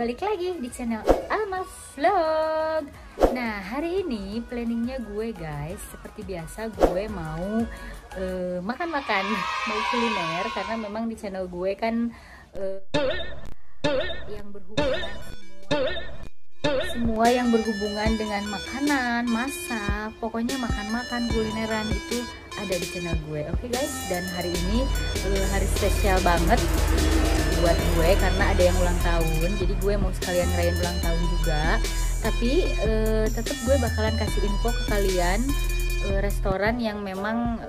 balik lagi di channel Alma Vlog. Nah, hari ini planningnya gue guys, seperti biasa gue mau makan-makan, mau kuliner, karena memang di channel gue kan yang berhubungan semua yang berhubungan dengan makanan, masak, pokoknya makan-makan, kulineran itu ada di channel gue. Oke guys, dan hari ini hari spesial banget buat gue karena ada yang ulang tahun. Jadi gue mau sekalian ngerayain ulang tahun juga. Tapi tetap gue bakalan kasih info ke kalian restoran yang memang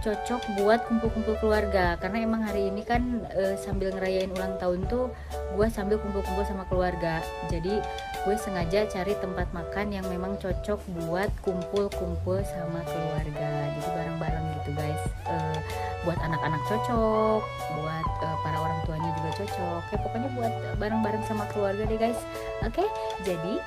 cocok buat kumpul-kumpul keluarga, karena emang hari ini kan sambil ngerayain ulang tahun tuh gue sambil kumpul-kumpul sama keluarga. Jadi gue sengaja cari tempat makan yang memang cocok buat kumpul-kumpul sama keluarga, jadi bareng-bareng gitu guys. Buat anak-anak cocok, buat para orang tuanya juga cocok, kayak pokoknya buat bareng-bareng sama keluarga deh guys. Oke, jadi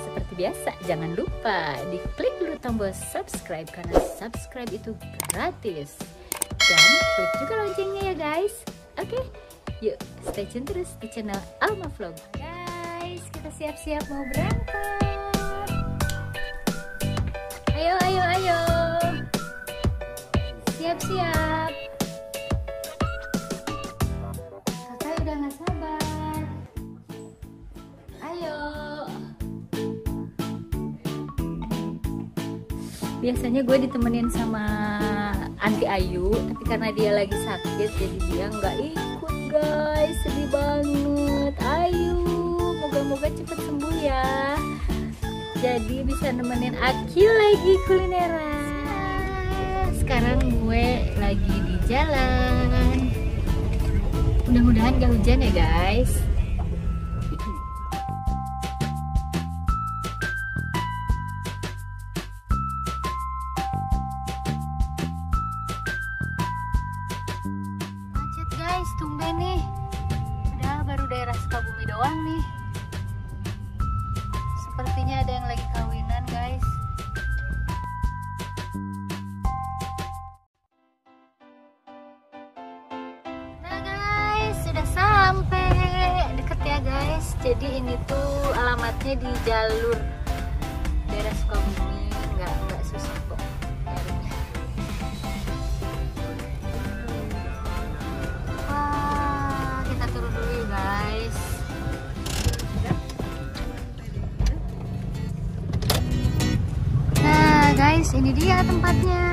seperti biasa, jangan lupa diklik dulu tombol subscribe karena subscribe itu gratis. Dan klik juga loncengnya ya guys. Oke, yuk stay tune terus di channel Alma Vlog. Guys, kita siap-siap mau berangkat. Ayo, ayo, ayo. Siap-siap. Kakak udah gak sabar. Ayo. Biasanya gue ditemenin sama Anti Ayu, tapi karena dia lagi sakit jadi dia nggak ikut guys. Sedih banget. Ayu, moga-moga cepet sembuh ya, jadi bisa nemenin Aki lagi kulineran. Sekarang gue lagi di jalan, mudah-mudahan gak hujan ya guys. Tumben nih, padahal baru daerah Sukabumi doang nih. Sepertinya ada yang lagi kawinan guys. Nah guys, sudah sampai deket ya guys. Jadi ini tuh alamatnya di jalur daerah Sukabumi, nggak susah kok nyarinya. Guys, nah guys, ini dia tempatnya.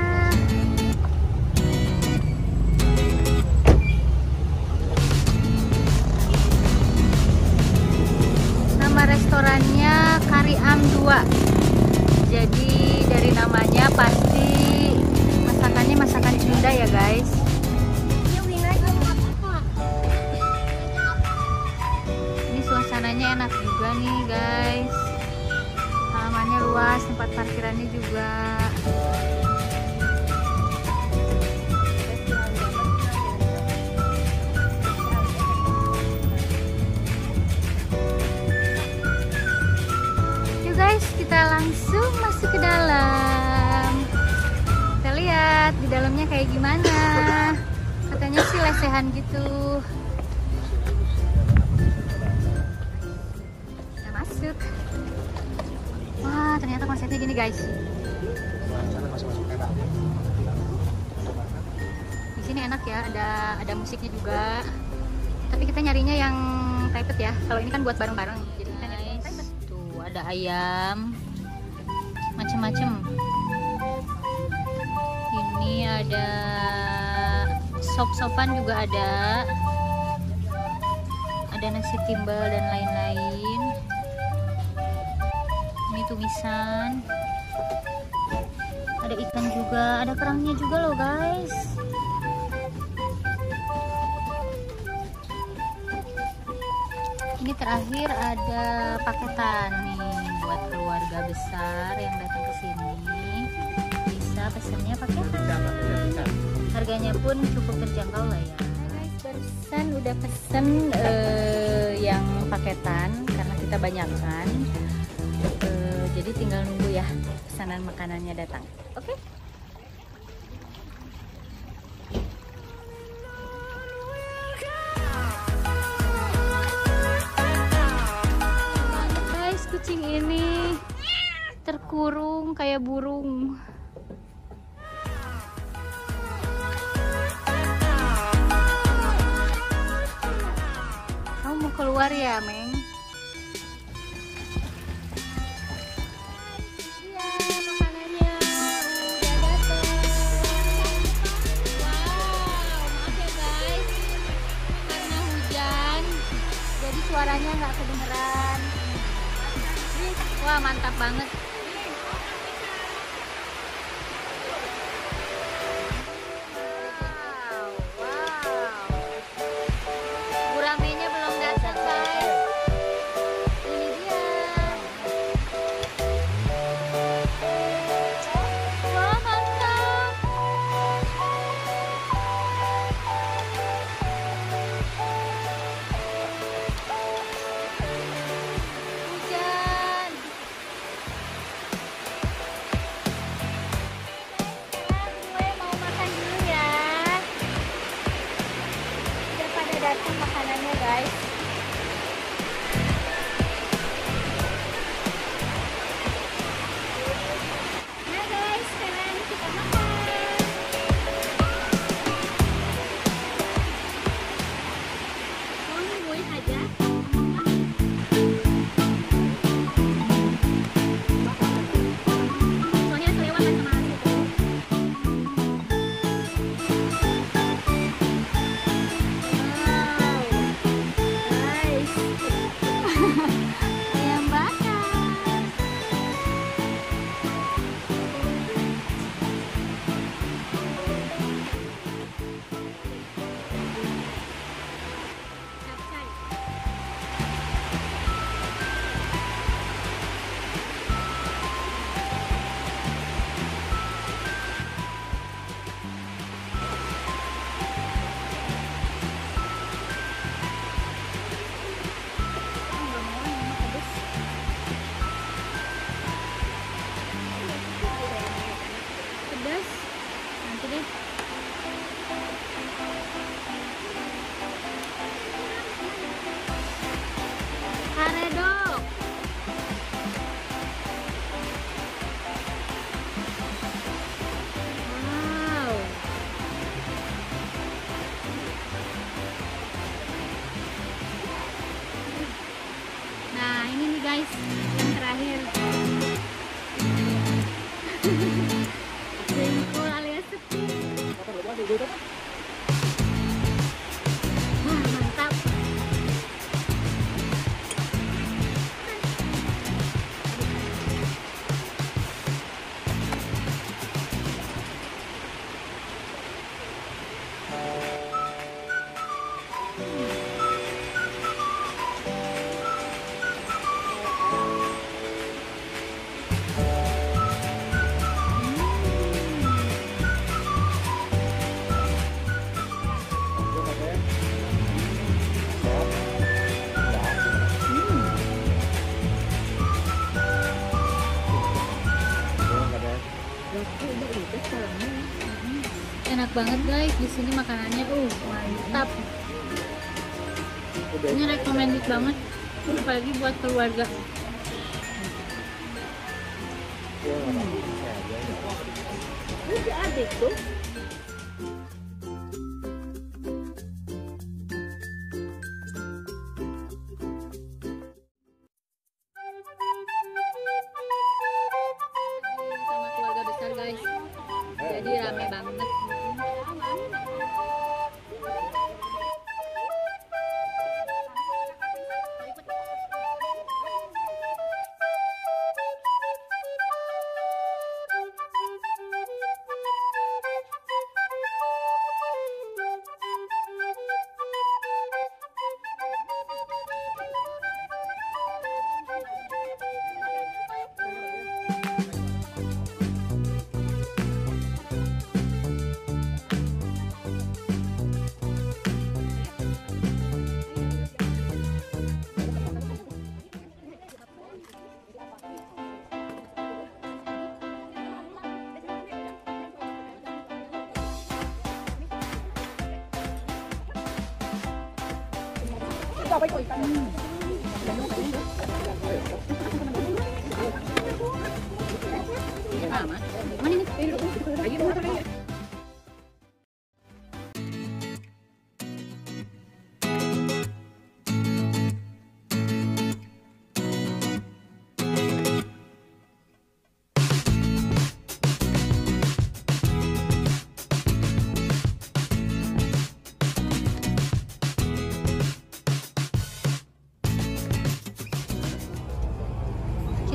Nama restorannya Kariam 2. Jadi dari namanya pasti masakannya masakan Sunda ya guys. Suasananya enak juga nih guys, halamannya luas, tempat parkirannya juga. Yuk guys, kita langsung masuk ke dalam. Kita lihat di dalamnya kayak gimana. Katanya sih lesehan gitu. Wah, ternyata konsepnya gini guys. Di sini enak ya, ada musiknya juga. Tapi kita nyarinya yang private ya. Kalau ini kan buat bareng-bareng, jadi kita nyari yang private. Tuh ada ayam, macem-macem. Ini ada sop-sopan juga ada. Ada nasi timbel dan lain-lain. Ini tumisan, ada ikan juga, ada kerangnya juga loh guys. Ini terakhir ada paketan nih buat keluarga besar yang datang ke sini, bisa pesannya paketan. Harganya pun cukup terjangkau lah ya. Barusan udah pesen yang paketan karena kita banyakan. Jadi tinggal nunggu ya pesanan makanannya datang. Oke? sini terkurung kayak burung. Kamu mau keluar ya, Meng? Iya, makanannya udah dateng. Wow, maaf ya guys, karena hujan, jadi suaranya nggak kedengeran. Wah, mantap banget. Datang makanannya guys. Nah guys, sekarang kita makan. Mau nungguin aja. Soalnya kelewat kan sama aku. Ayam bakar. Capcay. Pedas. Nanti deh. Karedok. Wow. Nah, ini nih guys, yang terakhir. Jengkol alias setik. Wah, mantap. Enak banget guys, di sini makanannya mantap. Ini recommended banget, apalagi buat keluarga. Ini adik tuh. Sama keluarga besar guys, jadi rame banget. Hãy subscribe cho kênh Ghiền Mì Gõ để không bỏ lỡ những video hấp dẫn.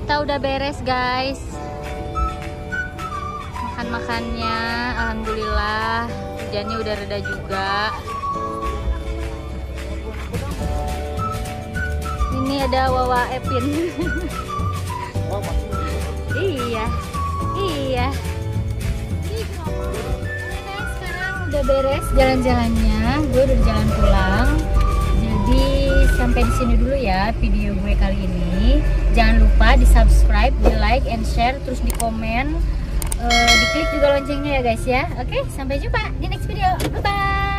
Kita udah beres guys. Makan-makannya, alhamdulillah hujannya udah reda juga. Ini ada Wawa Epin. Iya, iya. Sekarang udah beres jalan-jalannya, gue udah jalan pulang. Jadi sampai di sini dulu ya video gue kali ini. Jangan lupa di subscribe, di like, and share, terus di komen, diklik juga loncengnya ya guys ya. Oke, sampai jumpa di next video. Bye bye.